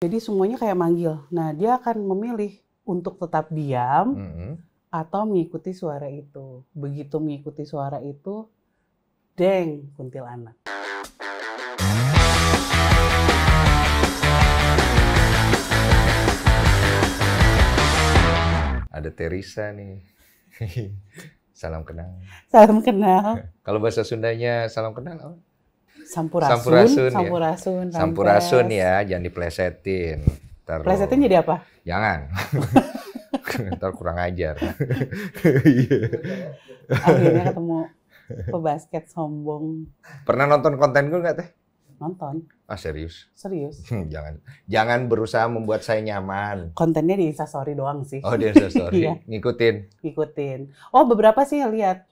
Jadi semuanya kayak manggil. Nah, dia akan memilih untuk tetap diam atau mengikuti suara itu. Begitu mengikuti suara itu, deng, kuntilanak. Ada Teresa nih. Salam kenal. Salam kenal. Kalau bahasa Sundanya salam kenal apa? Sampurasun. Sampurasun ya, jangan diplesetin. Plesetin jadi apa? Jangan. Ntar kurang ajar. Akhirnya ketemu pebasket sombong. Pernah nonton konten gue nggak teh? Nonton. Ah serius? Serius. Jangan berusaha membuat saya nyaman. Kontennya di Instastory doang sih. Oh di Instastory. Iya. Ngikutin. Oh beberapa sih lihat.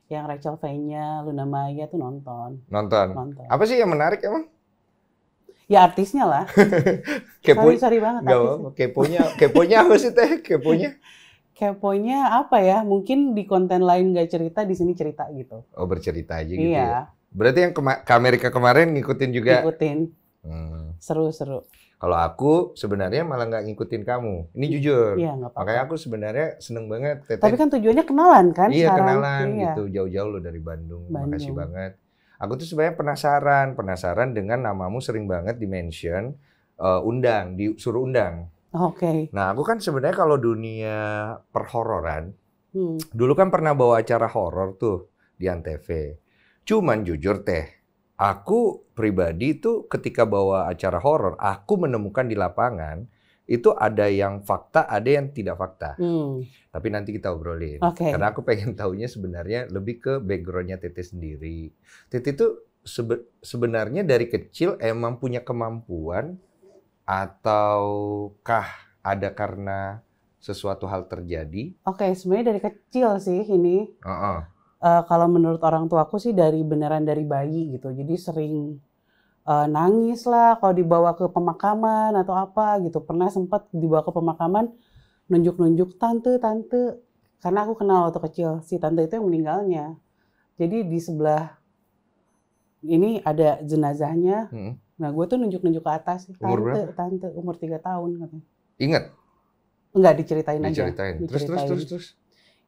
Yang Rachel V-nya, Luna Maya tuh nonton. Apa sih yang menarik emang? Ya artisnya lah. Sorry banget artisnya. Keponya apa sih teh? Keponya apa ya? Mungkin di konten lain nggak cerita, di sini cerita gitu. Oh bercerita aja gitu iya. Ya? Berarti yang ke Amerika kemarin ngikutin juga? Ngikutin. Seru. Kalau aku sebenarnya malah nggak ngikutin kamu. Ini jujur. Iya, nggak apa-apa. Makanya aku sebenarnya seneng banget. Teteh. Tapi kan tujuannya kenalan kan? Iya sekarang. kenalan gitu. Jauh-jauh loh dari Bandung. Makasih banget. Aku tuh sebenarnya penasaran dengan namamu sering banget di-mention, disuruh undang. Oke. Nah aku kan sebenarnya kalau dunia perhororan, dulu kan pernah bawa acara horor tuh di Antv. Cuman jujur teh, aku pribadi tuh ketika bawa acara horor, aku menemukan di lapangan itu ada yang fakta, ada yang tidak fakta. Tapi nanti kita obrolin. Okay. Karena aku pengen tahunya sebenarnya lebih ke backgroundnya Teteh sendiri. Teteh itu sebenarnya dari kecil emang punya kemampuan ataukah ada karena sesuatu hal terjadi? Oke, sebenarnya dari kecil sih ini. Kalau menurut orang tuaku sih dari bayi gitu. Jadi sering nangis lah kalau dibawa ke pemakaman atau apa gitu. Pernah sempat dibawa ke pemakaman nunjuk-nunjuk tante. Karena aku kenal waktu kecil si tante itu yang meninggalnya. Jadi di sebelah ini ada jenazahnya. Nah gue tuh nunjuk-nunjuk ke atas. Tante umur 3 tahun katanya. Ingat? Enggak, diceritain aja. Terus.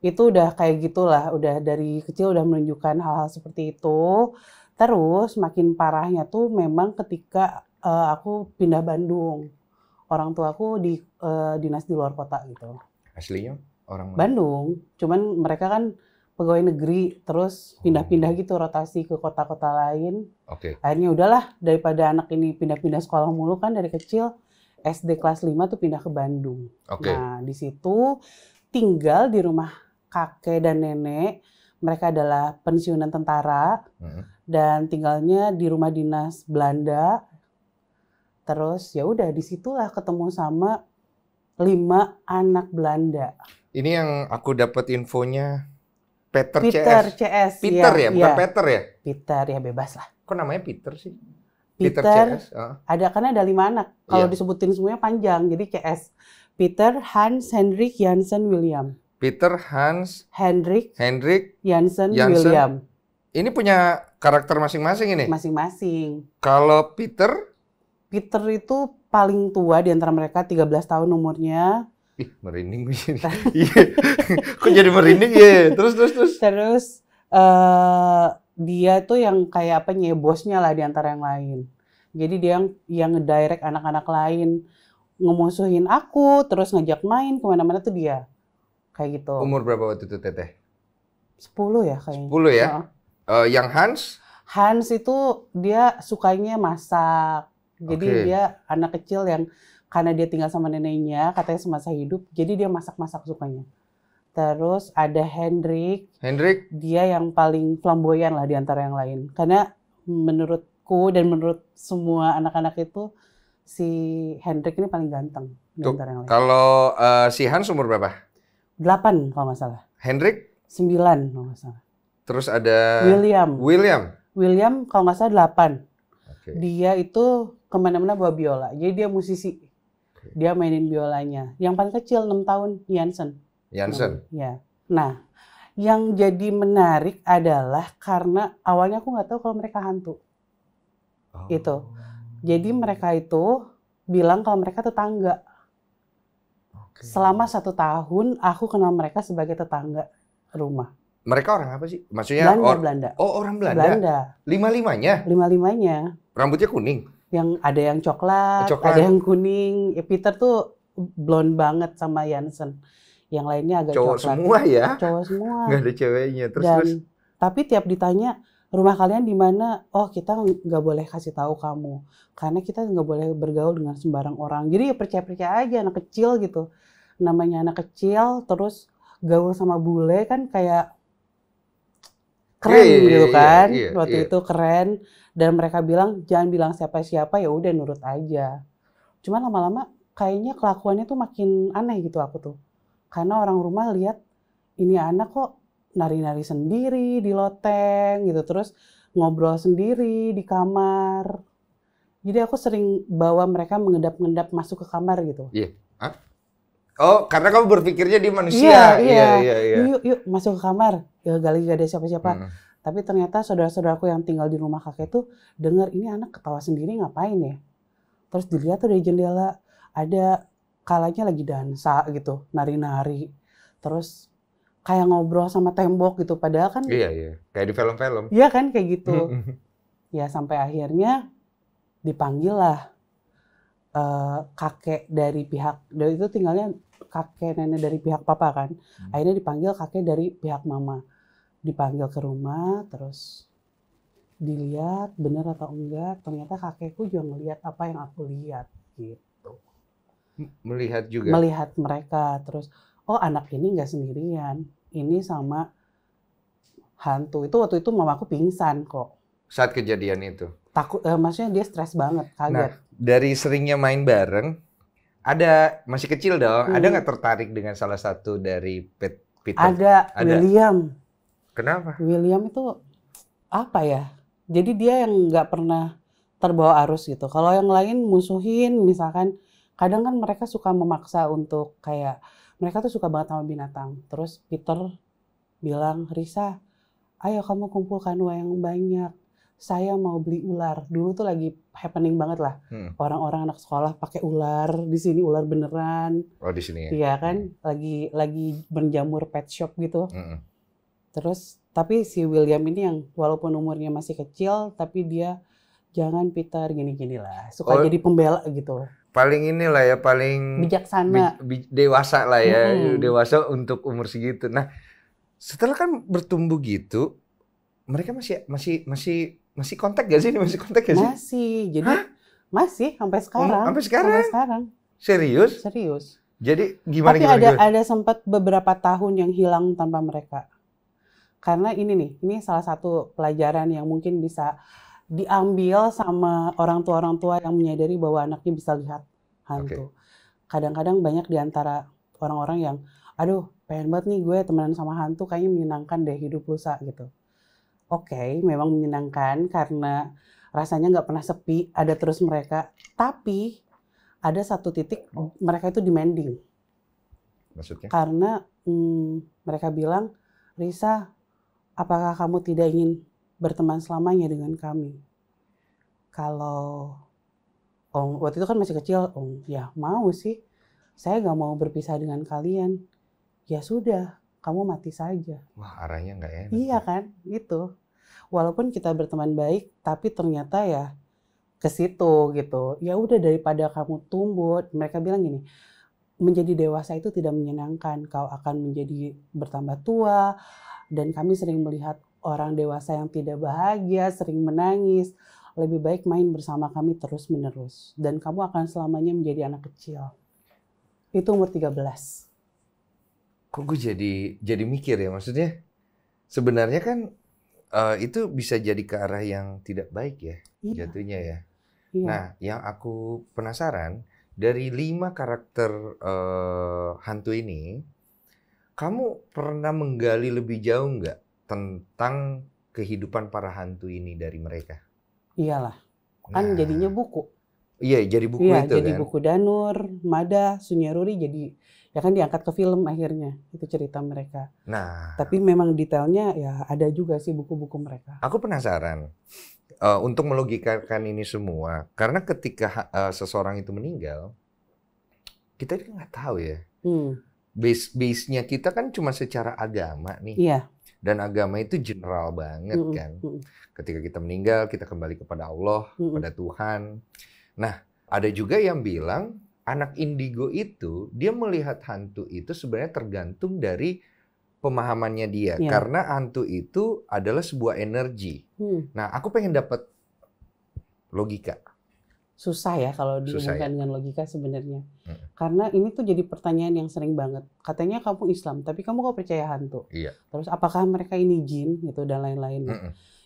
Itu udah kayak gitulah, udah dari kecil udah menunjukkan hal-hal seperti itu. Terus makin parahnya tuh memang ketika aku pindah Bandung. Orang tuaku di dinas di luar kota gitu. Aslinya orang mana? Bandung, cuman mereka kan pegawai negeri, terus pindah-pindah gitu rotasi ke kota-kota lain. Akhirnya udahlah, daripada anak ini pindah-pindah sekolah mulu kan dari kecil, SD kelas 5 tuh pindah ke Bandung. Nah, di situ tinggal di rumah kakek dan nenek. Mereka adalah pensiunan tentara dan tinggalnya di rumah dinas Belanda. Terus ya udah disitulah ketemu sama 5 anak Belanda. Ini yang aku dapat infonya Peter CS. Peter ya, bukan Peter ya? Peter ya, bebas lah. Kok namanya Peter sih? Peter CS. Karena ada 5 anak. Kalau disebutin semuanya panjang, jadi CS. Peter, Hans, Hendrik, Jansen, William. Peter, Hans, Hendrik, Jansen, William. Ini punya karakter masing-masing ini? Masing-masing. Kalau Peter itu paling tua di antara mereka, 13 tahun umurnya. Ih, merinding gue jadi. Kok jadi merinding ya? Terus dia tuh yang kayak apa bosnya lah di antara yang lain. Jadi dia yang ngedirect anak-anak lain, ngemusuhin aku, terus ngajak main kemana-mana tuh dia. Kayak gitu. Umur berapa waktu itu Teteh? 10 ya kayaknya. 10 ya? Yang Hans? Hans itu dia sukanya masak. Jadi dia anak kecil yang karena dia tinggal sama neneknya, katanya semasa hidup, jadi dia masak-masak sukanya. Terus ada Hendrik. Dia yang paling flamboyan lah di antara yang lain. Karena menurutku dan menurut semua anak-anak itu, si Hendrik ini paling ganteng di antara yang lain. Kalau si Hans umur berapa? 8 kalau nggak salah. Hendrik? 9 kalau nggak salah. Terus ada William kalau nggak salah 8. Dia itu kemana-mana bawa biola. Jadi dia musisi. Dia mainin biolanya. Yang paling kecil 6 tahun, Jansen. Ya. Nah, yang jadi menarik adalah karena awalnya aku nggak tahu kalau mereka hantu. Itu. Jadi mereka itu bilang kalau mereka tetangga. Selama 1 tahun, aku kenal mereka sebagai tetangga rumah. Mereka orang apa sih? Maksudnya Belanda. Oh, orang Belanda. Lima-limanya? Lima-limanya. Rambutnya kuning? Yang ada yang coklat, ada yang kuning. Peter tuh blonde banget sama Jansen. Yang lainnya agak cowok coklat. Semua ya? Cowok semua. Nggak ada ceweknya. Terus. Tapi tiap ditanya, rumah kalian di mana? Oh, kita nggak boleh kasih tahu kamu. Karena kita nggak boleh bergaul dengan sembarang orang. Jadi ya percaya-percaya aja, anak kecil gitu. Namanya anak kecil, terus gaul sama bule kan kayak keren gitu kan. Waktu itu keren. Dan mereka bilang, jangan bilang siapa-siapa, ya udah nurut aja. Cuman lama-lama kayaknya kelakuannya tuh makin aneh gitu aku tuh. Karena orang rumah lihat, ini anak kok nari-nari sendiri di loteng gitu. Terus ngobrol sendiri di kamar. Jadi aku sering bawa mereka mengendap-endap masuk ke kamar gitu. Iya. Hah? Oh, karena kamu berpikirnya di manusia. Iya. Yuk, masuk ke kamar. Ya, gak ada siapa-siapa. Tapi ternyata saudara-saudaraku yang tinggal di rumah kakek tuh dengar ini anak ketawa sendiri ngapain ya. Terus dilihat tuh dari jendela ada kalanya lagi dansa gitu, nari-nari. Terus kayak ngobrol sama tembok gitu. Padahal kan... Iya. Kayak di film-film. Iya kan, kayak gitu. Ya sampai akhirnya dipanggil lah kakek dari pihak... Dari itu tinggalnya kakek nenek dari pihak papa kan. Akhirnya dipanggil kakek dari pihak mama. Dipanggil ke rumah, terus dilihat benar atau enggak. Ternyata kakekku juga melihat apa yang aku lihat gitu. Melihat juga? Melihat mereka. Terus, oh anak ini nggak sendirian. Ini sama hantu. Itu waktu itu mamaku pingsan kok. Saat kejadian itu? Takut, maksudnya dia stres banget, kaget. Nah, dari seringnya main bareng, masih kecil dong, ada nggak tertarik dengan salah satu dari Peter? Ada. William. Kenapa? William itu apa ya? Jadi dia yang nggak pernah terbawa arus gitu. Kalau yang lain musuhin, misalkan kadang kan mereka suka memaksa untuk kayak mereka tuh suka banget sama binatang. Terus Peter bilang, Risa, ayo kamu kumpulkan uang yang banyak. Saya mau beli ular. Dulu tuh lagi happening banget lah. Orang-orang anak sekolah pakai ular. Di sini ular beneran. Oh, di sini ya? Iya kan? Lagi berjamur pet shop gitu. Terus, tapi si William ini yang walaupun umurnya masih kecil, tapi dia jangan Peter gini-gini lah. Suka jadi pembela gitu. Paling inilah ya, paling bijaksana. Dewasa lah ya. Dewasa untuk umur segitu. Nah, setelah kan bertumbuh gitu, mereka masih kontak gak sih? Masih kontak gak sih? Masih. Jadi masih sampai sekarang. Sampai sekarang? Sampai sekarang. Serius? Serius. Jadi gimana? Tapi ada sempat beberapa tahun yang hilang tanpa mereka. Karena ini salah satu pelajaran yang mungkin bisa diambil sama orang tua yang menyadari bahwa anaknya bisa lihat hantu. Kadang-kadang banyak di antara orang-orang yang, aduh pengen banget nih gue temenan sama hantu, kayaknya menyenangkan deh hidup lusa gitu. Oke, memang menyenangkan karena rasanya nggak pernah sepi, ada terus mereka. Tapi ada satu titik mereka itu demanding. Maksudnya? Karena mereka bilang, Risa, apakah kamu tidak ingin berteman selamanya dengan kami? Kalau waktu itu kan masih kecil, ya mau sih. Saya nggak mau berpisah dengan kalian. Ya sudah, kamu mati saja. Wah, arahnya nggak enak. Iya kan, itu. Walaupun kita berteman baik, tapi ternyata ya ke situ gitu. Ya udah daripada kamu tumbuh, mereka bilang gini, menjadi dewasa itu tidak menyenangkan. Kau akan menjadi bertambah tua, dan kami sering melihat orang dewasa yang tidak bahagia, sering menangis. Lebih baik main bersama kami terus-menerus. Dan kamu akan selamanya menjadi anak kecil. Itu umur 13. Kok gue jadi mikir ya, maksudnya sebenarnya kan itu bisa jadi ke arah yang tidak baik ya, jatuhnya ya. Iya. Nah, yang aku penasaran, dari 5 karakter hantu ini, kamu pernah menggali lebih jauh nggak tentang kehidupan para hantu ini dari mereka? Iyalah, kan jadinya buku. Iya, jadi buku itu jadi kan? buku Danur, Mada, Sunyaruri, jadi ya kan diangkat ke film akhirnya, itu cerita mereka. Nah, tapi memang detailnya ya ada juga sih buku-buku mereka. Aku penasaran, untuk melogikakan ini semua, karena ketika seseorang itu meninggal, kita nggak tahu ya. Base-nya kita kan cuma secara agama nih. Iya. Dan agama itu general banget kan. Ketika kita meninggal, kita kembali kepada Allah, kepada Tuhan. Nah, ada juga yang bilang anak indigo itu, dia melihat hantu itu sebenarnya tergantung dari pemahamannya dia. Yeah. Karena hantu itu adalah sebuah energi. Nah, aku pengen dapat logika. Susah ya kalau dihubungkan dengan logika sebenarnya. Karena ini tuh jadi pertanyaan yang sering banget. Katanya kamu Islam, tapi kamu kok percaya hantu? Iya. Terus apakah mereka ini jin gitu dan lain-lain?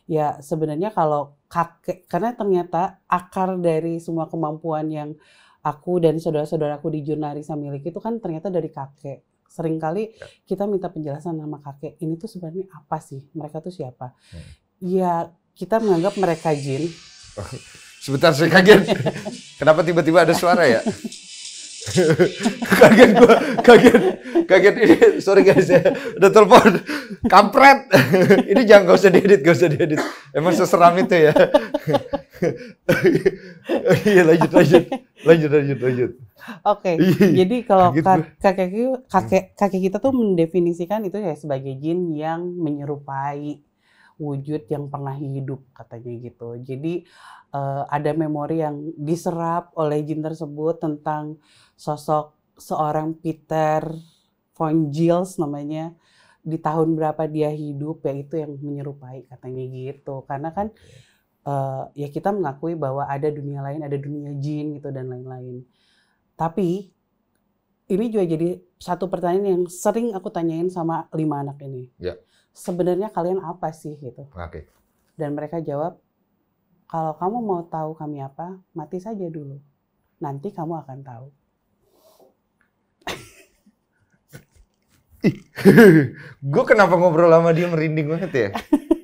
Ya sebenarnya kalau kakek, karena ternyata akar dari semua kemampuan yang aku dan saudara-saudaraku di Jurnarisa miliki itu kan ternyata dari kakek. Seringkali kita minta penjelasan sama kakek, ini tuh sebenarnya apa sih? Mereka tuh siapa? Ya kita menganggap mereka jin. Sebentar, saya kaget. Kenapa tiba-tiba ada suara ya? Kaget ini. Sorry guys ya, udah telepon. Kampret. Ini jangan, gak usah diedit. Emang seseram itu ya. Iya, lanjut. Oke. Jadi kalau kakek kita tuh mendefinisikan itu ya sebagai jin yang menyerupai wujud yang pernah hidup, katanya gitu. Jadi ada memori yang diserap oleh jin tersebut tentang sosok seorang Peter von Gils namanya, di tahun berapa dia hidup, yaitu yang menyerupai, katanya gitu. Karena kan ya kita mengakui bahwa ada dunia lain, ada dunia jin gitu dan lain-lain. Tapi ini juga jadi satu pertanyaan yang sering aku tanyain sama 5 anak ini. Ya. Sebenarnya kalian apa sih gitu? Oke. Dan mereka jawab, kalau kamu mau tahu kami apa, mati saja dulu. Nanti kamu akan tahu. Gue kenapa ngobrol sama dia merinding banget ya?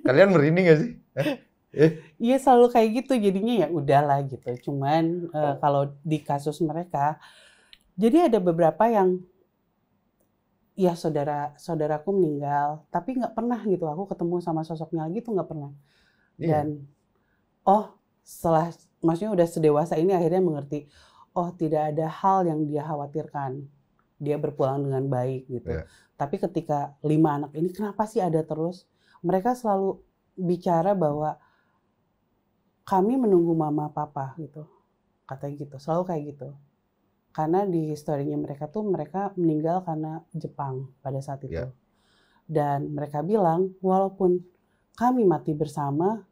Kalian merinding gak sih? Iya selalu kayak gitu, jadinya ya udahlah gitu. Cuman kalau di kasus mereka, jadi ada beberapa yang ya saudaraku meninggal, tapi nggak pernah gitu aku ketemu sama sosoknya lagi tuh nggak pernah. Dan setelah maksudnya udah sedewasa ini akhirnya mengerti, tidak ada hal yang dia khawatirkan, dia berpulang dengan baik gitu. Tapi ketika 5 anak ini kenapa sih ada terus? Mereka selalu bicara bahwa kami menunggu mama papa gitu, katanya gitu, selalu kayak gitu. Karena di historinya mereka tuh mereka meninggal karena Jepang pada saat itu. Dan mereka bilang walaupun kami mati bersama,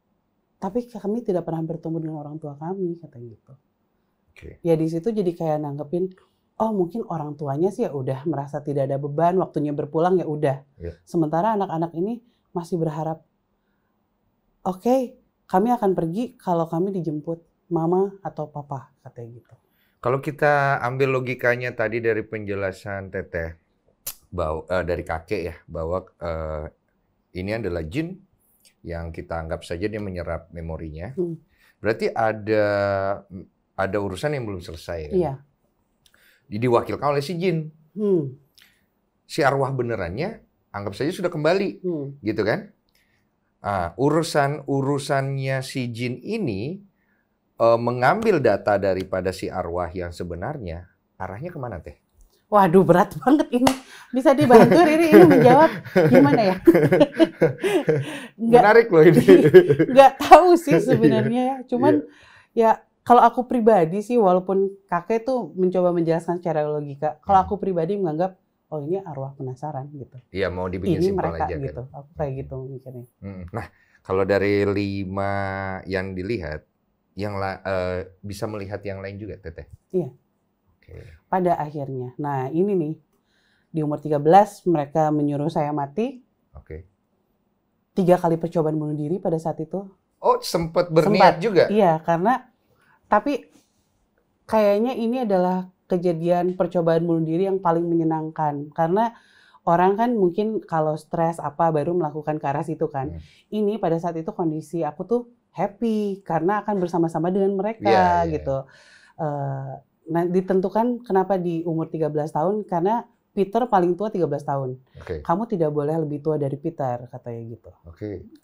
tapi kami tidak pernah bertemu dengan orang tua kami, katanya gitu. Ya di situ jadi kayak nanggepin, mungkin orang tuanya sih ya udah merasa tidak ada beban, waktunya berpulang ya udah. Sementara anak-anak ini masih berharap, oke, kami akan pergi kalau kami dijemput mama atau papa, katanya gitu. Kalau kita ambil logikanya tadi dari penjelasan Teteh, dari kakek ya, bahwa ini adalah jin yang kita anggap saja dia menyerap memorinya. Berarti ada urusan yang belum selesai kan? Iya. Diwakilkan oleh si jin. Si arwah benerannya anggap saja sudah kembali, gitu kan? Urusannya si jin ini mengambil data daripada si arwah yang sebenarnya, arahnya kemana Teh? Waduh, berat banget ini. Bisa dibantu Riri ini menjawab gimana ya? Menarik loh ini. Nggak tahu sih sebenarnya ya. Cuman ya kalau aku pribadi sih, walaupun kakek tuh mencoba menjelaskan secara logika, kalau aku pribadi menganggap, ini arwah penasaran gitu. Iya, mau dibikin simpel aja gitu. Kan? Aku kayak gitu mikirnya. Nah, kalau dari 5 yang dilihat, yang bisa melihat yang lain juga, Teteh? Iya. Pada akhirnya. Nah, ini nih. Di umur 13, mereka menyuruh saya mati. 3 kali percobaan bunuh diri pada saat itu. Oh, sempat berniat juga? Iya, tapi kayaknya ini adalah kejadian percobaan bunuh diri yang paling menyenangkan. Karena orang kan mungkin kalau stres baru melakukan ke arah situ kan. Ini pada saat itu kondisi aku tuh happy karena akan bersama-sama dengan mereka gitu. Nah, ditentukan kenapa di umur 13 tahun karena Peter paling tua 13 tahun. Kamu tidak boleh lebih tua dari Peter, katanya gitu.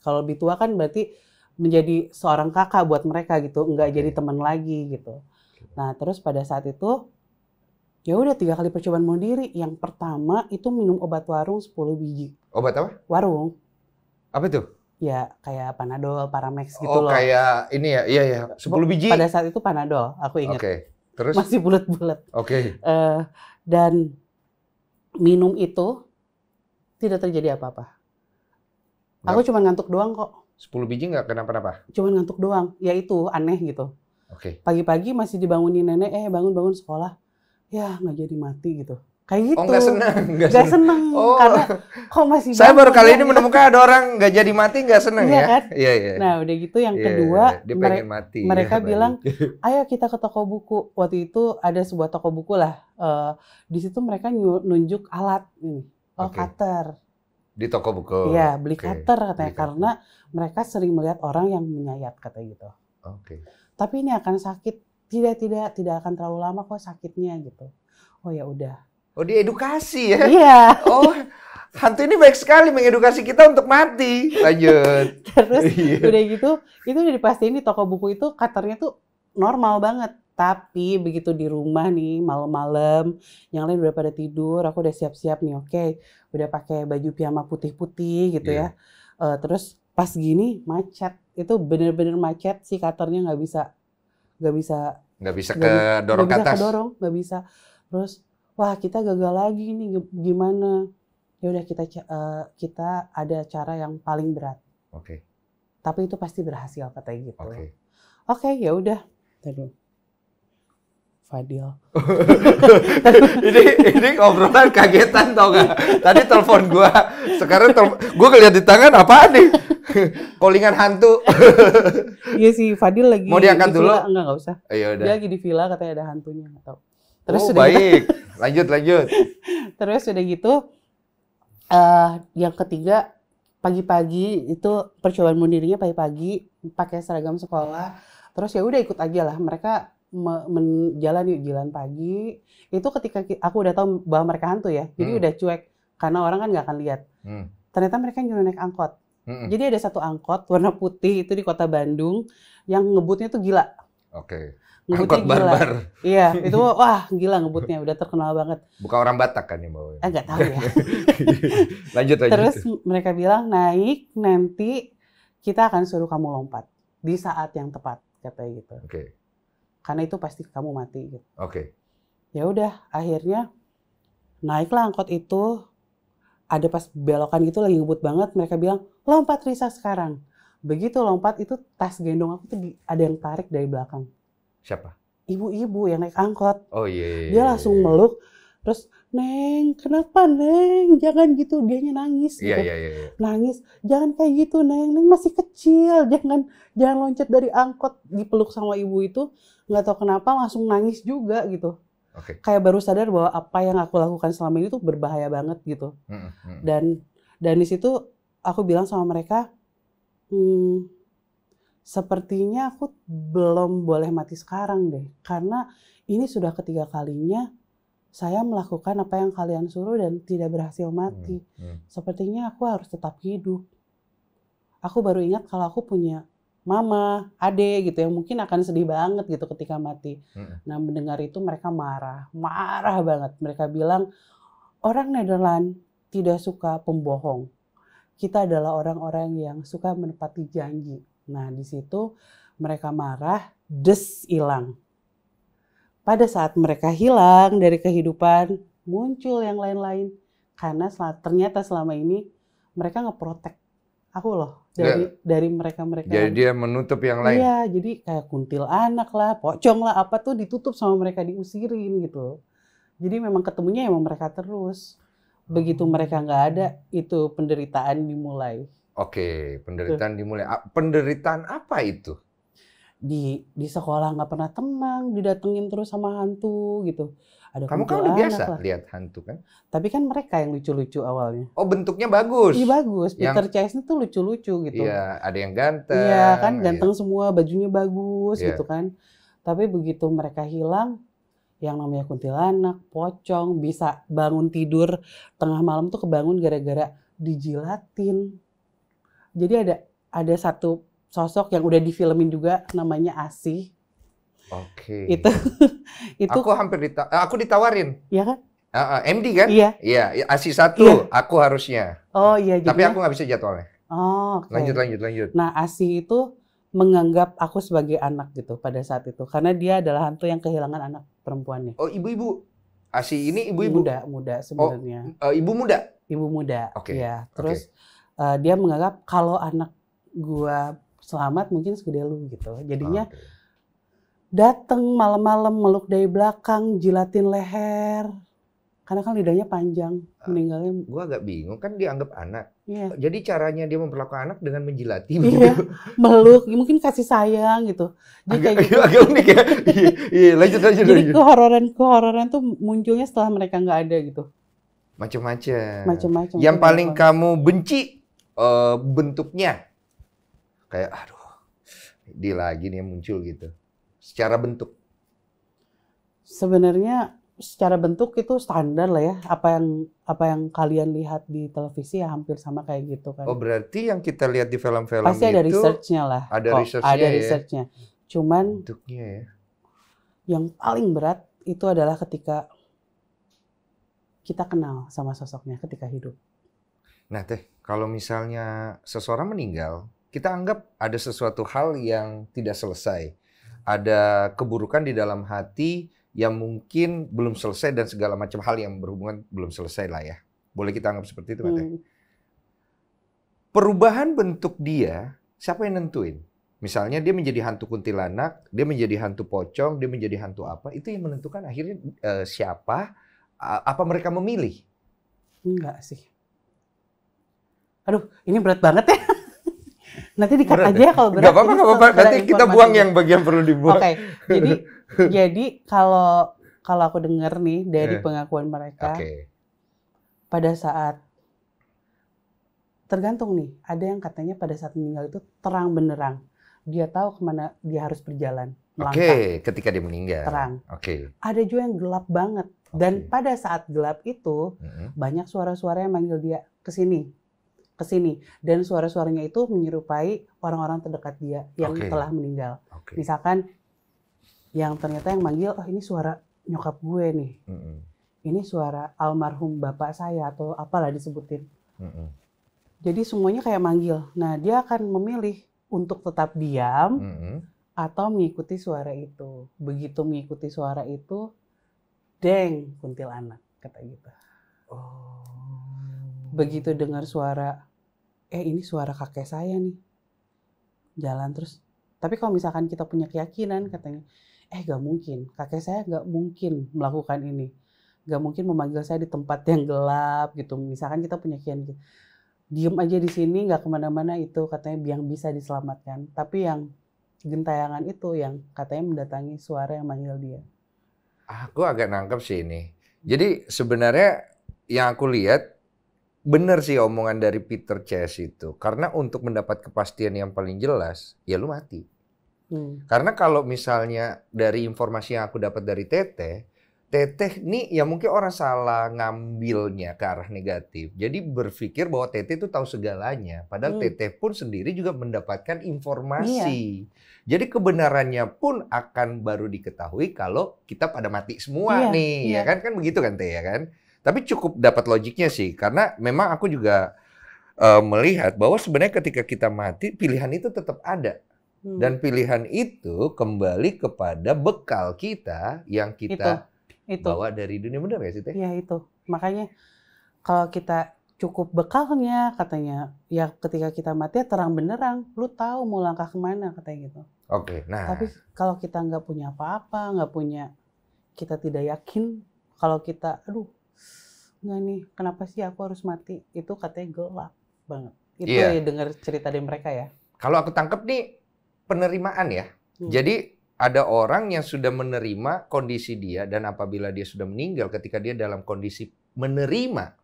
Kalau lebih tua kan berarti menjadi seorang kakak buat mereka gitu, nggak jadi teman lagi gitu. Nah terus pada saat itu ya udah 3 kali percobaan bunuh diri. Yang pertama itu minum obat warung 10 biji. Obat apa? Warung. Apa itu? Ya kayak Panadol, Paramex gitu loh. Oh kayak ini ya, iya 10 biji. Pada saat itu Panadol, aku ingat. Terus? Masih bulat-bulat. Dan minum itu tidak terjadi apa-apa. Aku cuma ngantuk doang kok. 10 biji nggak kenapa-napa? Cuma ngantuk doang. Ya itu aneh gitu. Pagi-pagi masih dibangunin nenek, bangun-bangun sekolah. Ya nggak jadi mati gitu. Kayak gitu. Oh nggak seneng? Nggak seneng. Karena kok masih saya baru kali ini menemukan ada orang nggak jadi mati nggak seneng ya? Kan? Iya. Nah udah gitu yang kedua, dia pengen mati. Mereka bilang, ayo kita ke toko buku. Waktu itu ada sebuah toko buku lah. Di situ mereka nunjuk alat ini. Cutter. Di toko buku. Iya, beli cutter katanya karena mereka sering melihat orang yang menyayat katanya gitu. Tapi ini akan sakit. Tidak akan terlalu lama kok sakitnya gitu. Oh ya udah. Oh diedukasi ya? Iya. Oh hantu ini baik sekali mengedukasi kita untuk mati. Lanjut. Terus udah gitu, itu udah dipastiin di toko buku itu cutternya tuh normal banget. Tapi begitu di rumah nih malam-malam, yang lain udah pada tidur, aku udah siap-siap nih, udah pakai baju piyama putih-putih gitu ya. Terus pas gini macet, itu bener-bener macet si cutternya nggak bisa kedorong ke atas. Nggak bisa. Terus wah kita gagal lagi nih, gimana? Ya udah kita ada cara yang paling berat. Tapi itu pasti berhasil katanya gitu. Ya udah. Fadil. ini obrolan kagetan tau gak? Tadi telepon gua, sekarang gua ngeliat di tangan apaan nih? Callingan hantu. Iya sih, Fadil lagi. Mau diangkat dulu? Enggak usah. Dia lagi di villa katanya ada hantunya atau. Terus baik. Lanjut. Terus udah gitu, yang ketiga pagi-pagi itu percobaan bunuh dirinya pagi-pagi pakai seragam sekolah. Terus ya udah ikut aja lah mereka. Jalan pagi itu ketika aku udah tahu bahwa mereka hantu ya, jadi udah cuek karena orang kan nggak akan lihat. Ternyata mereka nyuruh naik angkot. Jadi ada satu angkot warna putih itu di kota Bandung yang ngebutnya tuh gila. Angkot barbar. Iya, itu wah gila ngebutnya, udah terkenal banget. Bukan orang Batak kan yang bawa? Nggak tahu ya. Lanjut. Terus mereka bilang naik nanti kita akan suruh kamu lompat di saat yang tepat katanya gitu. Karena itu pasti kamu mati gitu. Ya udah, akhirnya naiklah angkot itu. Ada pas belokan gitu lagi ngebut banget, mereka bilang, "Lompat Risa sekarang." Begitu lompat itu tas gendong aku tuh ada yang tarik dari belakang. Siapa? Ibu-ibu yang naik angkot. Oh iya. Dia langsung meluk, terus, "Neng, kenapa Neng? Jangan gitu." Dianya nangis gitu. Iya. Nangis, "Jangan kayak gitu Neng, Neng masih kecil, jangan loncat dari angkot." Dipeluk sama ibu itu, nggak tahu kenapa langsung nangis juga gitu. Kayak baru sadar bahwa apa yang aku lakukan selama ini tuh berbahaya banget gitu. Dan di situ aku bilang sama mereka, sepertinya aku belum boleh mati sekarang deh, karena ini sudah ketiga kalinya saya melakukan apa yang kalian suruh dan tidak berhasil mati. Sepertinya aku harus tetap hidup. Aku baru ingat kalau aku punya mama, adik gitu yang mungkin akan sedih banget gitu ketika mati. Nah mendengar itu mereka marah banget. Mereka bilang, orang Nederland tidak suka pembohong. Kita adalah orang-orang yang suka menepati janji. Nah di situ mereka marah, hilang. Pada saat mereka hilang dari kehidupan, muncul yang lain-lain. Karena ternyata selama ini mereka ngeprotek aku loh dari mereka-mereka. Jadi dia menutup yang lain. Iya, jadi kayak kuntilanak lah, pocong lah, apa tuh ditutup sama mereka, diusirin gitu. Jadi memang ketemunya emang mereka terus. Begitu mereka nggak ada, itu penderitaan dimulai. Penderitaan dimulai. Penderitaan apa itu? Di sekolah nggak pernah tenang, didatengin terus sama hantu gitu. Kamu kan udah biasa lihat hantu kan? Tapi kan mereka yang lucu-lucu awalnya. Oh bentuknya bagus? Iya bagus, Peter Chesney tuh lucu-lucu gitu. Iya, ada yang ganteng. Iya kan, ganteng semua, bajunya bagus gitu kan. Tapi begitu mereka hilang, yang namanya kuntilanak, pocong, bisa bangun tidur tengah malam tuh kebangun gara-gara dijilatin. Jadi ada sosok yang udah difilmin juga, namanya Asih. Oke. Itu aku ditawarin. Iya kan? MD kan? Iya. Iya, Asih 1, iya. aku harusnya. Oh iya. Tapi aku nggak bisa jadwalnya. Oh, okay. Lanjut. Nah, Asih itu menganggap aku sebagai anak gitu pada saat itu. Karena dia adalah hantu yang kehilangan anak perempuannya. Oh, ibu-ibu. Asih ini ibu-ibu? Muda sebenarnya. Ibu muda? Ibu muda, okay. Ya. Terus dia menganggap kalau anak gua selamat mungkin segede lu gitu. Jadinya datang malam-malam meluk dari belakang, jilatin leher. Karena kan lidahnya panjang, meninggalnya. Gua agak bingung, kan dianggap anak. Iya. Jadi caranya dia memperlakukan anak dengan menjilati. Iya, meluk, mungkin kasih sayang gitu. Jadi agak unik ya. Iya, lanjut. Jadi kehororan tuh munculnya setelah mereka nggak ada gitu. Macam-macam. Yang paling kamu benci bentuknya? Kayak, aduh, dia lagi nih yang muncul gitu. Secara bentuk. Sebenarnya secara bentuk itu standar lah ya. Apa yang kalian lihat di televisi ya hampir sama kayak gitu kan. Oh, berarti yang kita lihat di film-film pasti ada research-nya lah. Ada research-nya. Cuman bentuknya ya. Yang paling berat itu adalah ketika kita kenal sama sosoknya ketika hidup. Nah, Teh, kalau misalnya seseorang meninggal, kita anggap ada sesuatu hal yang tidak selesai. Ada keburukan di dalam hati yang mungkin belum selesai dan segala macam hal yang berhubungan belum selesai lah ya. Boleh kita anggap seperti itu, Teh? Perubahan bentuk dia, siapa yang nentuin? Misalnya dia menjadi hantu kuntilanak, dia menjadi hantu pocong, dia menjadi hantu apa, itu yang menentukan akhirnya siapa? Apa mereka memilih? Enggak sih. Aduh, ini berat banget ya. Nanti di-cut aja ya kalau berat. Nggak apa-apa. Nanti kita buang yang bagian perlu dibuang. Oke. Jadi kalau aku dengar nih dari pengakuan mereka, pada saat tergantung nih, ada yang katanya pada saat meninggal itu terang benderang. Dia tahu kemana dia harus berjalan. Ketika dia meninggal. Terang. Ada juga yang gelap banget. Dan pada saat gelap itu, banyak suara-suara yang manggil dia ke sini. Dan suara-suaranya itu menyerupai orang-orang terdekat dia yang telah meninggal. Misalkan yang ternyata yang manggil, oh ini suara nyokap gue nih. Ini suara almarhum bapak saya atau apalah disebutin. Jadi semuanya kayak manggil. Nah, dia akan memilih untuk tetap diam atau mengikuti suara itu. Begitu mengikuti suara itu, deng, kuntilanak, kata gitu. Begitu dengar suara, ini suara kakek saya nih. Jalan terus. Tapi kalau misalkan kita punya keyakinan, katanya, gak mungkin. Kakek saya gak mungkin melakukan ini. Gak mungkin memanggil saya di tempat yang gelap gitu. Misalkan kita punya keyakinan gitu. Diem aja di sini, gak kemana-mana itu katanya yang bisa diselamatkan. Tapi yang gentayangan itu yang katanya mendatangi suara yang manggil dia. Aku agak nangkep sih ini. Jadi sebenarnya yang aku lihat, benar sih omongan dari Peter Chase itu. Karena untuk mendapat kepastian yang paling jelas, ya lu mati. Karena kalau misalnya dari informasi yang aku dapat dari Teteh nih ya mungkin orang salah ngambilnya ke arah negatif. Jadi berpikir bahwa Teteh itu tahu segalanya. Padahal Teteh pun sendiri juga mendapatkan informasi. Jadi kebenarannya pun akan baru diketahui kalau kita pada mati semua nih. Ya kan begitu kan Teh ya kan. Tapi cukup dapat logiknya sih. Karena memang aku juga melihat bahwa sebenarnya ketika kita mati pilihan itu tetap ada. Dan pilihan itu kembali kepada bekal kita yang kita bawa dari dunia, benar nggak sih Teh? Iya itu. Makanya kalau kita cukup bekalnya katanya, ya ketika kita mati ya terang benderang, lu tahu mau langkah kemana katanya gitu. Nah. Tapi kalau kita nggak punya apa-apa, kita tidak yakin kalau kita, nggak nih, kenapa sih aku harus mati? Itu katanya gelap banget. Itu ya dengar cerita dari mereka ya. Kalau aku tangkap nih penerimaan ya. Jadi ada orang yang sudah menerima kondisi dia dan apabila dia sudah meninggal ketika dia dalam kondisi menerima,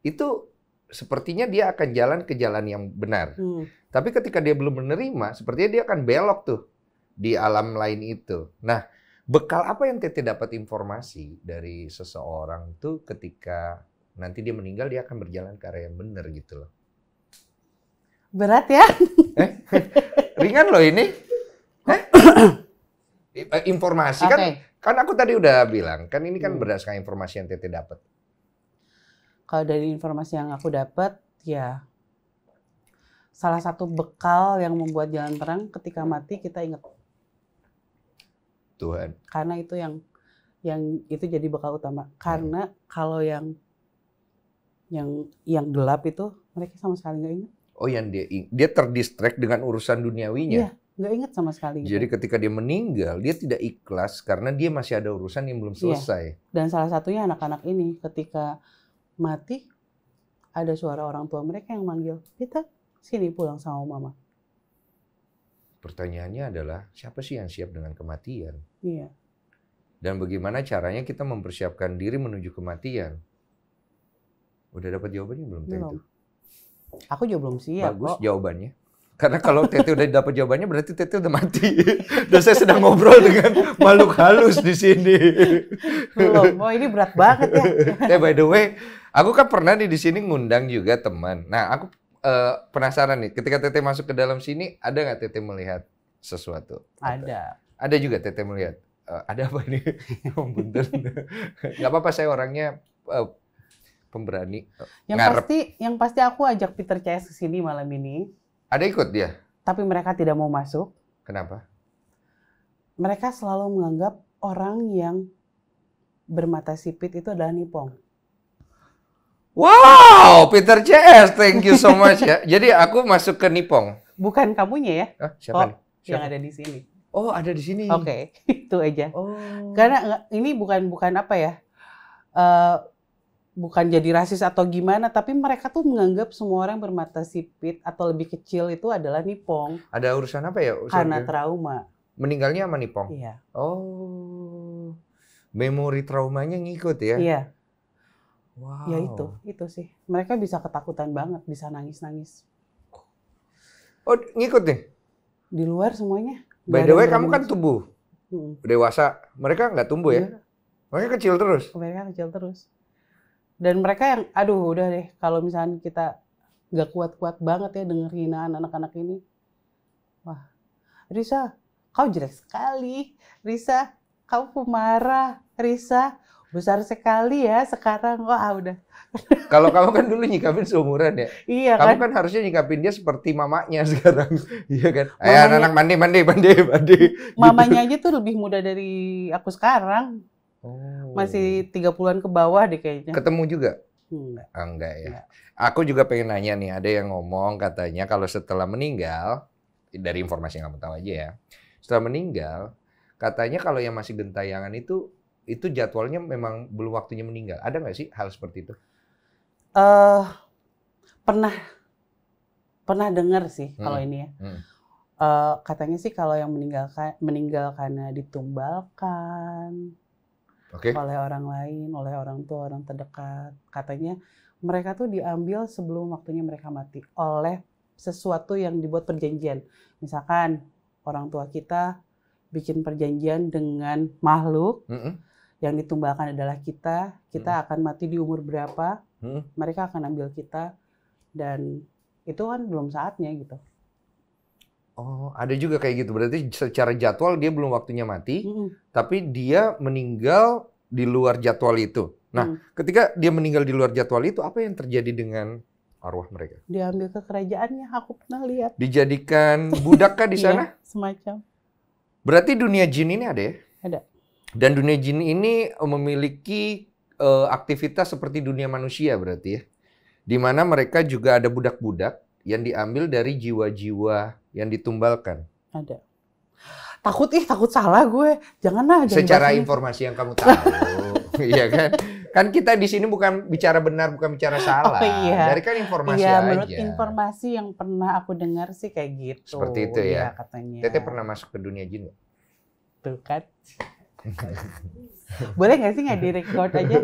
itu sepertinya dia akan jalan ke jalan yang benar. Tapi ketika dia belum menerima, sepertinya dia akan belok tuh di alam lain itu. Nah, bekal apa yang Teteh dapat informasi dari seseorang tuh ketika nanti dia meninggal dia akan berjalan ke arah yang benar gitu loh. Berat ya? Ringan loh ini. Informasi kan aku tadi udah bilang, kan ini kan berdasarkan informasi yang Tete dapat. Kalau dari informasi yang aku dapat, ya salah satu bekal yang membuat jalan terang ketika mati kita ingat Tuhan. Karena itu yang itu jadi bekal utama. Karena kalau yang gelap itu mereka sama sekali nggak ingat. Oh, yang dia terdistract dengan urusan duniawinya. Iya, nggak ingat sama sekali. Jadi ketika dia meninggal, dia tidak ikhlas karena dia masih ada urusan yang belum selesai. Iya. Dan salah satunya anak-anak ini ketika mati ada suara orang tua mereka yang manggil, kita sini pulang sama mama. Pertanyaannya adalah, siapa sih yang siap dengan kematian? Iya. Dan bagaimana caranya kita mempersiapkan diri menuju kematian? Udah dapat jawabannya belum? Belum. Aku juga belum siap. Bagus jawabannya. Karena kalau Tete udah dapat jawabannya, berarti Tete udah mati. Dan saya sedang ngobrol dengan makhluk halus di sini. Belum. Oh, ini berat banget ya. By the way, aku kan pernah nih di sini ngundang juga teman. Nah, aku penasaran nih, ketika Tete masuk ke dalam sini, ada nggak Tete melihat sesuatu? Ada. Ada juga Tete melihat. Ada apa nih? Bentar. Nggak apa-apa, saya orangnya pemberani. Yang pasti aku ajak Peter CS ke sini malam ini. Ada ikut dia? Tapi mereka tidak mau masuk. Kenapa? Mereka selalu menganggap orang yang bermata sipit itu adalah nipong. Wow, Peter CS, thank you so much ya. Jadi aku masuk ke Nipong. Bukan kamunya ya? Siapa nih? Siapa? Yang ada di sini. Oh, ada di sini. Oke, itu aja. Oh. Karena ini bukan apa ya? Bukan jadi rasis atau gimana, tapi mereka tuh menganggap semua orang bermata sipit atau lebih kecil itu adalah nipong. Ada urusan apa ya? Karena trauma. Meninggalnya sama nipong? Iya. Oh, memori traumanya ngikut ya? Iya. Wow. Ya itu sih. Mereka bisa ketakutan banget, bisa nangis-nangis. Oh, ngikut nih? Di luar semuanya. By the way, kamu kan tumbuh. Dewasa. Mereka nggak tumbuh ya? Mereka kecil terus? Mereka kecil terus. Dan mereka yang, aduh udah deh, kalau misalnya kita nggak kuat-kuat banget ya denger hinaan anak-anak ini. Wah, Risa, kau jelek sekali. Risa, kau pemarah. Risa, besar sekali ya sekarang. Wah, udah. Kalau kamu kan dulu nyikapin seumuran ya? Iya kamu kan? Kan harusnya nyikapin dia seperti mamanya sekarang. Iya kan? Ayo anak-anak mandi. Mamanya aja tuh lebih muda dari aku sekarang. Oh. Masih 30-an ke bawah deh kayaknya. Ketemu juga? Enggak. Enggak ya. Enggak. Aku juga pengen nanya nih, ada yang ngomong katanya kalau setelah meninggal, dari informasi yang kamu tahu aja ya, setelah meninggal, katanya kalau yang masih gentayangan itu jadwalnya memang belum waktunya meninggal. Ada nggak sih hal seperti itu? Pernah dengar sih kalau ini ya. Katanya sih kalau yang meninggal karena ditumbalkan oleh orang lain, oleh orang tua, orang terdekat. Katanya mereka tuh diambil sebelum waktunya mereka mati oleh sesuatu yang dibuat perjanjian. Misalkan orang tua kita bikin perjanjian dengan makhluk, yang ditumbalkan adalah kita akan mati di umur berapa, mereka akan ambil kita, dan itu kan belum saatnya gitu. Oh, ada juga kayak gitu. Berarti secara jadwal dia belum waktunya mati, tapi dia meninggal di luar jadwal itu. Nah, ketika dia meninggal di luar jadwal itu, apa yang terjadi dengan arwah mereka? Diambil ke kerajaannya, aku pernah lihat. Dijadikan budak kah di sana? Iya, semacam. Berarti dunia jin ini ada ya? Ada. Dan dunia jin ini memiliki aktivitas seperti dunia manusia berarti ya? Di mana mereka juga ada budak-budak yang diambil dari jiwa-jiwa yang ditumbalkan. Ada. Takut salah gue. Janganlah. Secara informasi yang kamu tahu, iya kan? Kan kita di sini bukan bicara benar, bukan bicara salah. Oh, iya. Dari kan informasi iya, aja. Menurut informasi yang pernah aku dengar sih kayak gitu. Seperti itu ya? Katanya. Tete pernah masuk ke dunia jin nggak? Tuh kan. Boleh nggak sih nggak direkod aja?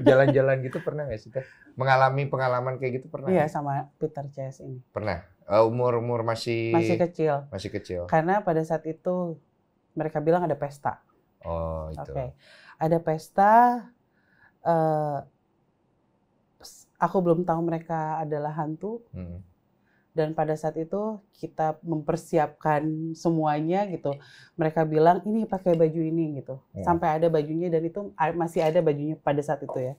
Jalan-jalan gitu pernah nggak sih Teh? Mengalami pengalaman kayak gitu pernah? Iya, sama Peter CS ini. Pernah? Umur masih kecil. Masih kecil. Karena pada saat itu mereka bilang ada pesta. Oh, itu. Oke. Ada pesta. Aku belum tahu mereka adalah hantu. Dan pada saat itu kita mempersiapkan semuanya gitu. Mereka bilang ini pakai baju ini gitu. Sampai ada bajunya dan itu masih ada bajunya pada saat itu ya.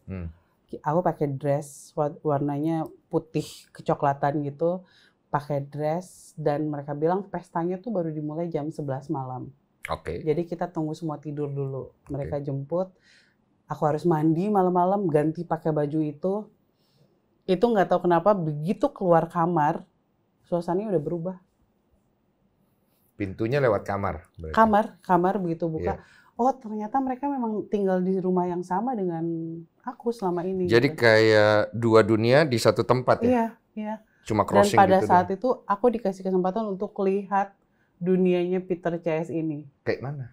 Aku pakai dress warnanya putih kecoklatan gitu. Pakai dress dan mereka bilang pestanya tuh baru dimulai jam 11 malam. Jadi kita tunggu semua tidur dulu. Mereka jemput. Aku harus mandi malam-malam ganti pakai baju itu. Itu nggak tahu kenapa begitu keluar kamar suasananya udah berubah. Pintunya lewat kamar berarti. Kamar begitu buka. Oh ternyata mereka memang tinggal di rumah yang sama dengan aku selama ini. Jadi gitu. Kayak dua dunia di satu tempat ya? Iya. Cuma crossing dan pada gitu saat itu aku dikasih kesempatan untuk lihat dunianya Peter CS ini. Kayak mana?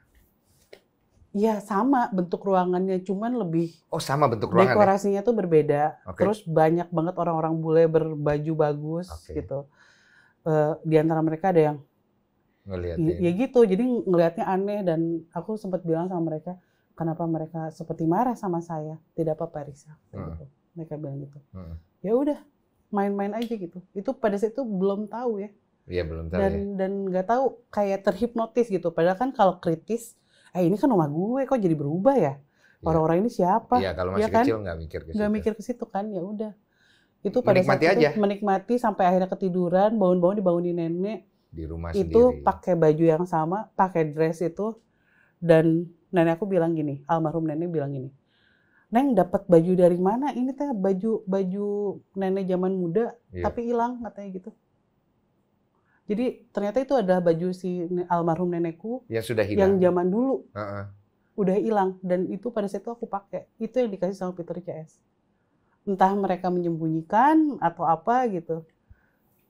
Iya sama bentuk ruangannya, cuman lebih. Oh sama bentuk ruangan. Dekorasinya tuh berbeda. Terus banyak banget orang-orang bule berbaju bagus gitu. Di antara mereka ada yang ngeliatnya. Ya gitu, jadi ngelihatnya aneh dan aku sempat bilang sama mereka, kenapa mereka seperti marah sama saya? Tidak apa-apa Risa. Gitu. Mereka bilang gitu. Ya udah, main-main aja gitu. Itu pada saat itu belum tahu ya. Iya belum tahu. Dan nggak tahu kayak terhipnotis gitu. Padahal kan kalau kritis, ini kan rumah gue kok jadi berubah ya? Orang-orang ini siapa? Iya kalau masih kecil nggak mikir ke situ. Nggak mikir ke situ kan, ya udah. Itu pada saat itu menikmati sampai akhirnya ketiduran, bangun-bangun dibangunin nenek. Di rumah itu sendiri. Pakai baju yang sama, pakai dress itu. Dan nenek aku bilang gini, almarhum nenek bilang gini, Neng dapat baju dari mana? Ini teh baju nenek zaman muda, tapi hilang katanya gitu. Jadi ternyata itu adalah baju si almarhum nenekku yang sudah hilang. Yang zaman dulu udah hilang dan itu pada saat itu aku pakai. Itu yang dikasih sama Peter CS. Entah mereka menyembunyikan atau apa gitu.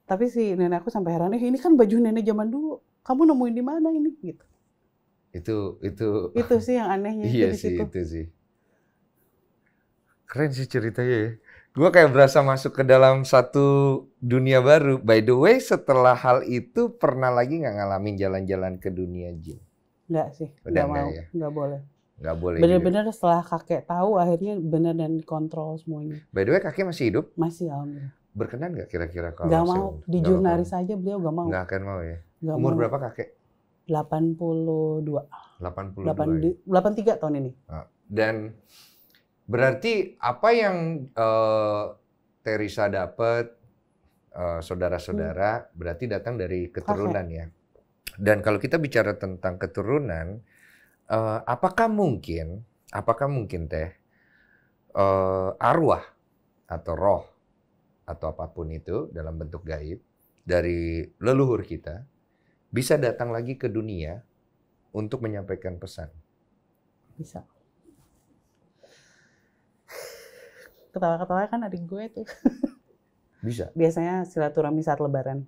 Tapi si nenek aku sampai heran, ini kan baju nenek zaman dulu. Kamu nemuin di mana ini? Gitu. Itu sih yang anehnya. Iya sih, itu sih. Keren sih ceritanya ya. Gue kayak berasa masuk ke dalam satu dunia baru. By the way, setelah hal itu pernah lagi nggak ngalamin jalan-jalan ke dunia jin? Nggak sih, nggak mau, ya? Nggak boleh. Nggak boleh. Bener-bener setelah kakek tahu, akhirnya bener dan dikontrol semuanya. By the way, kakek masih hidup? Masih, alhamdulillah. Berkenan nggak kira-kira kalau? Nggak mau, di jurnalis aja beliau nggak mau. Nggak akan mau ya? Nggak Umur mau. Berapa kakek? 82. 82. 83 tahun ini. Dan berarti apa yang Teresa dapat, saudara-saudara, berarti datang dari keturunan ya? Dan kalau kita bicara tentang keturunan, apakah mungkin Teh, arwah atau roh atau apapun itu dalam bentuk gaib dari leluhur kita bisa datang lagi ke dunia untuk menyampaikan pesan? Bisa. Ketawa-ketawa kan adik gue tuh. Bisa? Biasanya silaturahmi saat lebaran.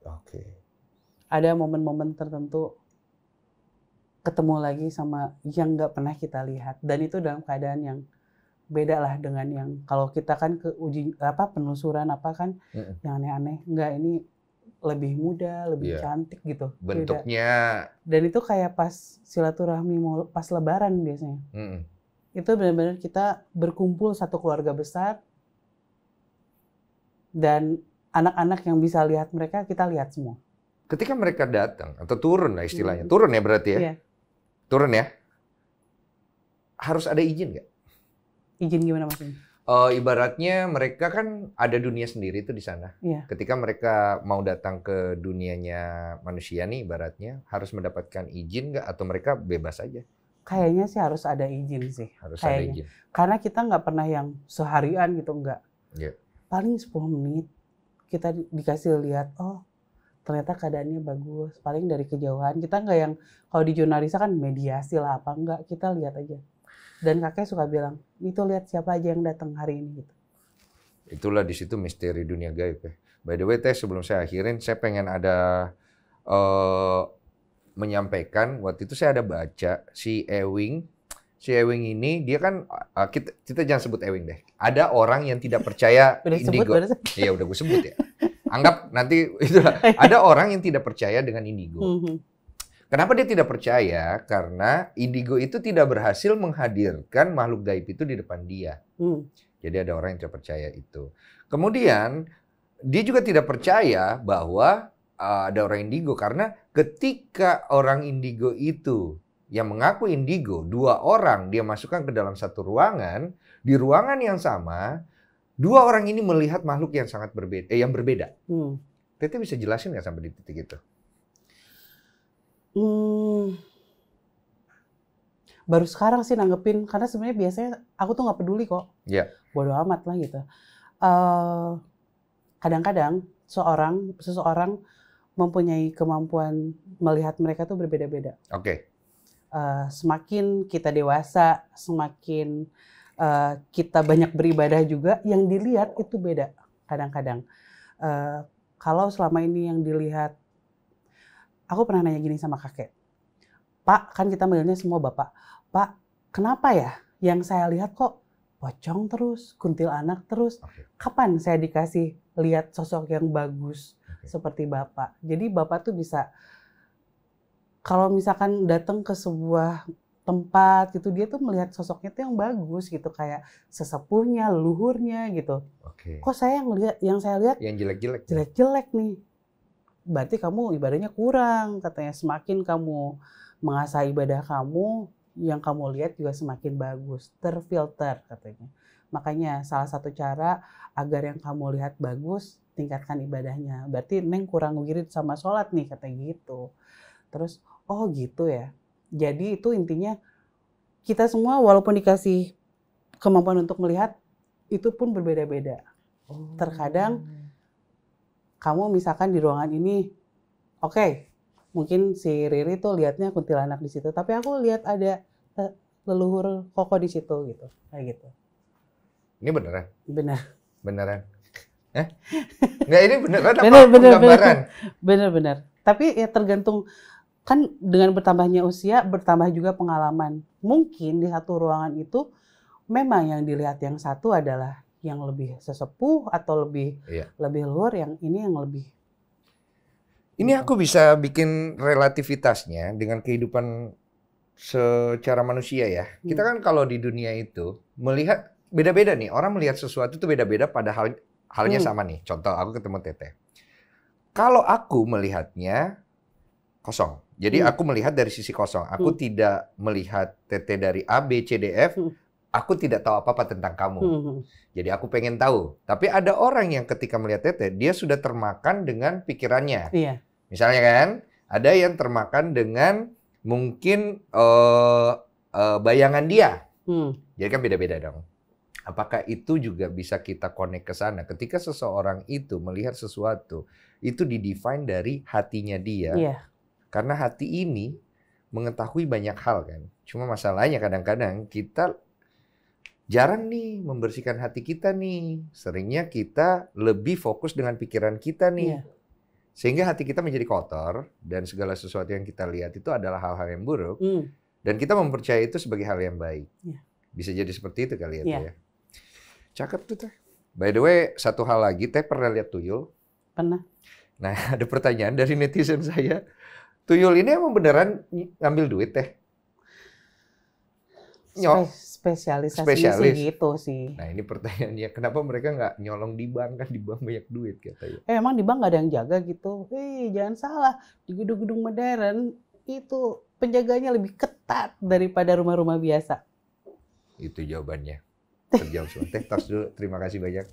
Oke. Ada momen-momen tertentu ketemu lagi sama yang nggak pernah kita lihat. Dan itu dalam keadaan yang beda lah dengan yang kalau kita kan ke penelusuran kan yang aneh-aneh. Enggak, ini lebih muda, lebih cantik gitu. Bentuknya. Beda. Dan itu kayak pas silaturahmi pas lebaran biasanya. Itu benar-benar kita berkumpul satu keluarga besar dan anak-anak yang bisa lihat mereka, kita lihat semua. Ketika mereka datang atau turun lah istilahnya, turun ya berarti ya? Iya. Turun ya? Harus ada izin nggak? Izin gimana maksudnya? Ibaratnya mereka kan ada dunia sendiri tuh di sana. Iya. Ketika mereka mau datang ke dunianya manusia nih ibaratnya, harus mendapatkan izin nggak atau mereka bebas aja? Kayaknya sih harus ada izin sih. Harus kayaknya. Ada izin. Karena kita nggak pernah yang seharian gitu, nggak. Yeah. Paling 10 menit kita dikasih lihat, oh ternyata keadaannya bagus. Paling dari kejauhan. Kita nggak yang, kalau di jurnalisa kan mediasi lah apa, nggak. Kita lihat aja. Dan kakek suka bilang, itu lihat siapa aja yang datang hari ini gitu. Itulah di situ misteri dunia gaib ya. By the way Teh, sebelum saya akhirin, saya pengen ada menyampaikan, waktu itu saya ada baca si Ewing ini dia kan kita jangan sebut Ewing deh. Ada orang yang tidak percaya indigo. Iya udah gue sebut ya. Anggap nanti itulah. Ada orang yang tidak percaya dengan indigo. Kenapa dia tidak percaya? Karena indigo itu tidak berhasil menghadirkan makhluk gaib itu di depan dia. Jadi ada orang yang tidak percaya itu. Kemudian dia juga tidak percaya bahwa ada orang indigo, karena ketika orang indigo itu yang mengaku indigo, 2 orang dia masukkan ke dalam satu ruangan, di ruangan yang sama 2 orang ini melihat makhluk yang sangat berbeda, yang berbeda. Tete bisa jelasin nggak sampai di titik itu? Baru sekarang sih nanggepin, karena sebenarnya biasanya aku tuh nggak peduli kok. Iya. Bodo amat lah gitu. Kadang-kadang seseorang mempunyai kemampuan melihat mereka tuh berbeda-beda. Oke. Semakin kita dewasa, semakin kita banyak beribadah juga, yang dilihat itu beda kadang-kadang. Kalau selama ini yang dilihat, aku pernah nanya gini sama kakek, Pak, kan kita manggilnya semua Bapak, Pak, kenapa ya yang saya lihat kok pocong terus, kuntilanak terus, kapan saya dikasih lihat sosok yang bagus seperti Bapak? Jadi Bapak tuh bisa, kalau misalkan datang ke sebuah tempat gitu, dia tuh melihat sosoknya tuh yang bagus gitu, kayak sesepuhnya, leluhurnya gitu. Kok saya yang saya lihat yang jelek-jelek. Jelek-jelek nih. Berarti kamu ibadahnya kurang, katanya. Semakin kamu mengasah ibadah kamu, yang kamu lihat juga semakin bagus, terfilter katanya. Makanya salah satu cara agar yang kamu lihat bagus, tingkatkan ibadahnya. Berarti Neng kurang wirid sama sholat nih, katanya gitu. Terus, oh gitu ya. Jadi itu intinya kita semua walaupun dikasih kemampuan untuk melihat, itu pun berbeda-beda. Terkadang kamu misalkan di ruangan ini, oke, mungkin si Riri tuh lihatnya kuntilanak di situ, tapi aku lihat ada leluhur Koko di situ gitu, kayak gitu. Ini beneran? Benar. Beneran? Nggak, ini beneran apa gambaran? Bener. Tapi ya tergantung. Kan dengan bertambahnya usia, bertambah juga pengalaman. Mungkin di satu ruangan itu memang yang dilihat yang satu adalah yang lebih sesepuh atau lebih luar, yang ini yang lebih. Ini aku bisa bikin relativitasnya dengan kehidupan secara manusia ya. Kita kan kalau di dunia itu melihat beda-beda nih. Orang melihat sesuatu itu beda-beda, padahal halnya sama nih. Contoh, aku ketemu Teteh. Kalau aku melihatnya kosong. Jadi aku melihat dari sisi kosong. Aku tidak melihat Teteh dari A, B, C, D, F. Aku tidak tahu apa-apa tentang kamu. Jadi aku pengen tahu. Tapi ada orang yang ketika melihat Teteh, dia sudah termakan dengan pikirannya. Iya. Misalnya kan, ada yang termakan dengan mungkin bayangan dia. Jadi kan beda-beda dong. Apakah itu juga bisa kita connect ke sana? Ketika seseorang itu melihat sesuatu, itu didefine dari hatinya dia. Iya. Karena hati ini mengetahui banyak hal kan. Cuma masalahnya kadang-kadang kita jarang nih membersihkan hati kita nih. Seringnya kita lebih fokus dengan pikiran kita nih. Iya. Sehingga hati kita menjadi kotor dan segala sesuatu yang kita lihat itu adalah hal-hal yang buruk. Dan kita mempercayai itu sebagai hal yang baik. Iya. Bisa jadi seperti itu kali ya, iya. Teh ya. Cakep tuh Teh. By the way, satu hal lagi, Teh pernah lihat tuyul? Pernah. Nah, ada pertanyaan dari netizen saya. Tuyul ini emang beneran ngambil duit Teh? Spesialisasinya sih gitu sih. Nah ini pertanyaannya, kenapa mereka nggak nyolong di bank? Kan di bank banyak duit katanya. Emang di bank nggak ada yang jaga gitu? Jangan salah, di gedung-gedung modern itu penjaganya lebih ketat daripada rumah-rumah biasa. Itu jawabannya. Terjawab semua. Teh, tos dulu. Terima kasih banyak.